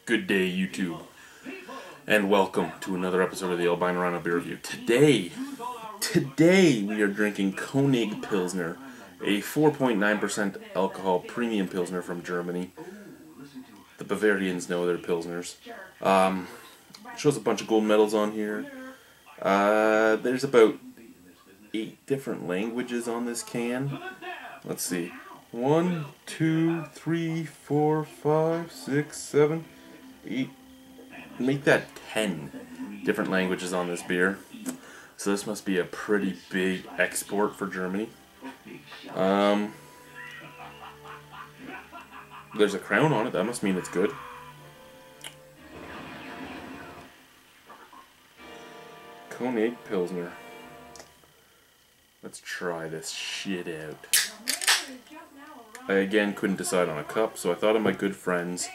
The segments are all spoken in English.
Good day, YouTube, and welcome to another episode of the albino Rhino beer review. Today we are drinking Konig Pilsner, a 4.9% alcohol premium Pilsner from Germany. The Bavarians know their Pilsners. Shows a bunch of gold medals on here. There's about 8 different languages on this can. Let's see. 1, 2, 3, 4, 5, 6, 7, 8. Make that 10 different languages on this beer. So this must be a pretty big export for Germany. There's a crown on it. That must mean it's good. Konig Pilsner. Let's try this shit out. I again couldn't decide on a cup, so I thought of my good friends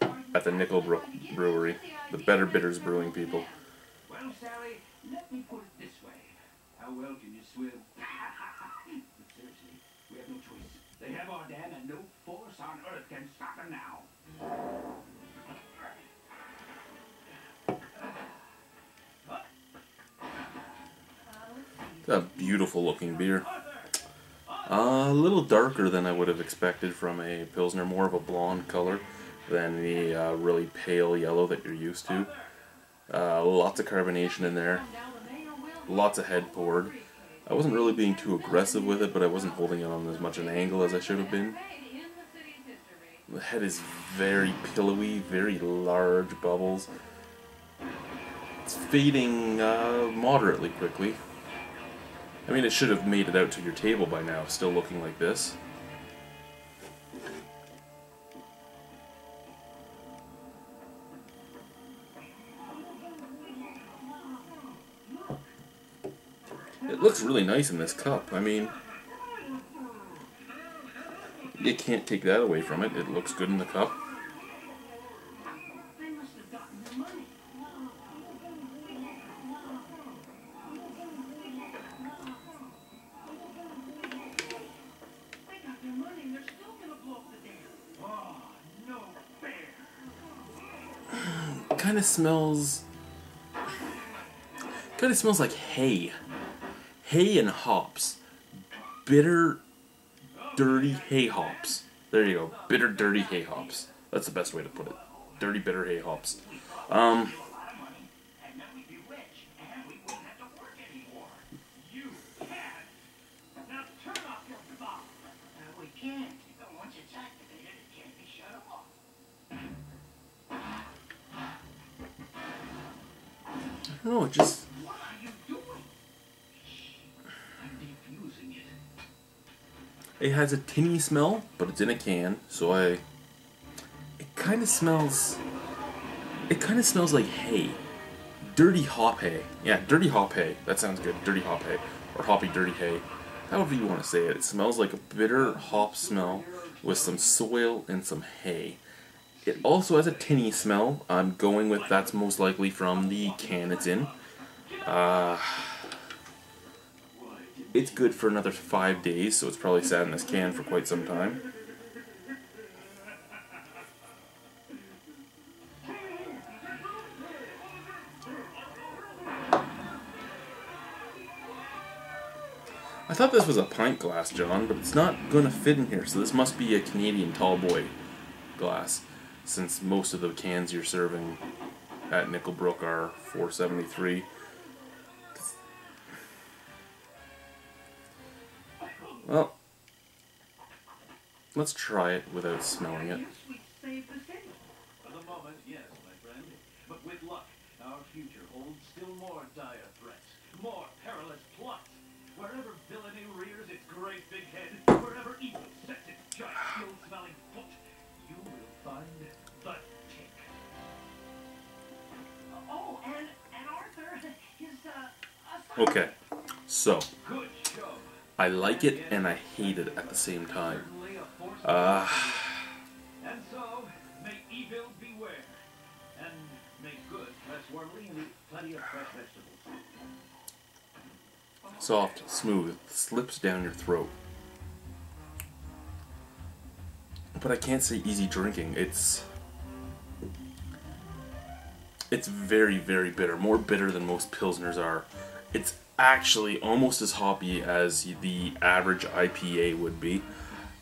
at the Nickelbrook Brewery, the Better Bitters brewing people. Well, Sally, let me put it this way. How well can you swim? But seriously, we have no choice. They have our dam and no force on earth can stop them now. It's a beautiful looking beer. A little darker than I would have expected from a Pilsner, more of a blonde color than the really pale yellow that you're used to. Lots of carbonation in there, lots of head poured. I wasn't really being too aggressive with it, but I wasn't holding it on as much an angle as I should have been. The head is very pillowy, very large bubbles. It's fading moderately quickly. I mean, it should have made it out to your table by now, still looking like this. It looks really nice in this cup. I mean, you can't take that away from it. It looks good in the cup. Kind of smells like hay and hops. Bitter, dirty hay hops. There you go. Bitter, dirty hay hops. That's the best way to put it. Dirty, bitter hay hops. I don't know, it just... What are you doing? I'm defusing it. It has a tinny smell, but it's in a can, so it kind of smells like hay. Dirty hop hay. Yeah, dirty hop hay. That sounds good. Dirty hop hay. Or hoppy dirty hay. However you want to say it. It smells like a bitter hop smell with some soil and some hay. It also has a tinny smell. I'm going with that's most likely from the can it's in. It's good for another 5 days, so it's probably sat in this can for quite some time. I thought this was a pint glass, John, but it's not going to fit in here, so this must be a Canadian tall boy glass, since most of the cans you're serving at Nickelbrook are 473. Well, let's try it without smelling it. For the moment, yes, my friend. But with luck, our future holds still more dire threats, more perilous plots. Wherever villainy rears its great big head, wherever evil sets its giant ill-smelling foot, you will find the tick. Oh, and Arthur is Okay, so good show. I like it and I hate it at the same time. And so, may evil beware, and may good press warmly and eat plenty of fresh vegetables. Soft, smooth, slips down your throat. but I can't say easy drinking. It's very, very bitter. More bitter than most Pilsners are. It's actually almost as hoppy as the average IPA would be.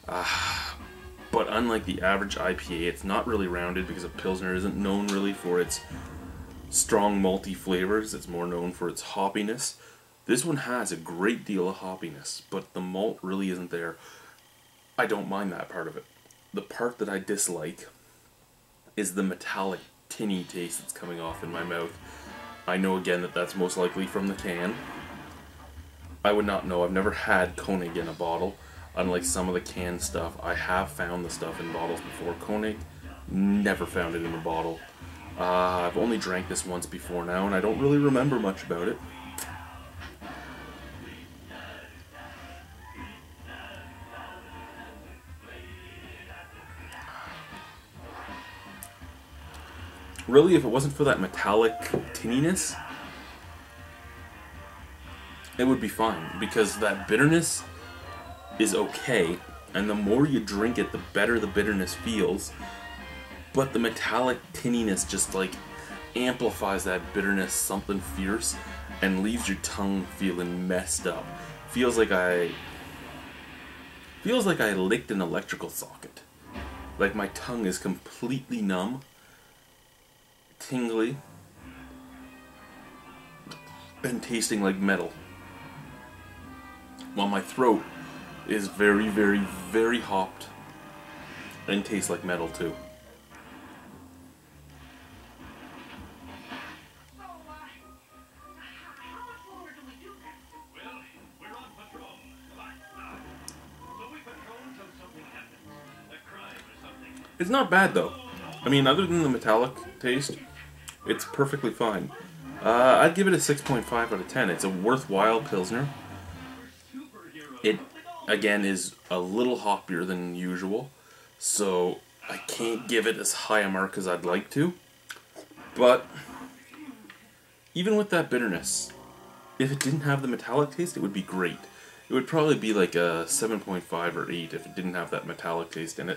But unlike the average IPA, it's not really rounded because a Pilsner isn't known really for its strong malty flavors. It's more known for its hoppiness. This one has a great deal of hoppiness, but the malt really isn't there. I don't mind that part of it. The part that I dislike is the metallic, tinny taste that's coming off in my mouth. I know again that that's most likely from the can. I would not know. I've never had Konig in a bottle. Unlike some of the canned stuff, I have found the stuff in bottles before. Konig, never found it in a bottle. I've only drank this once before now, and I don't really remember much about it. Really, if it wasn't for that metallic tinniness, it would be fine, because that bitterness is okay, and the more you drink it, the better the bitterness feels, but the metallic tinniness just like amplifies that bitterness something fierce and leaves your tongue feeling messed up. Feels like I licked an electrical socket. Like my tongue is completely numb, tingly, and tasting like metal, while my throat is very, very, very hopped and tastes like metal too. So, how much longer do we do this? Well, we're on patrol. So we patrol until something happens. A crime or something. It's not bad though. I mean, other than the metallic taste, it's perfectly fine. I'd give it a 6.5 out of 10. It's a worthwhile Pilsner. It, again, is a little hoppier than usual, so I can't give it as high a mark as I'd like to. But even with that bitterness, if it didn't have the metallic taste, it would be great. It would probably be like a 7.5 or 8 if it didn't have that metallic taste in it.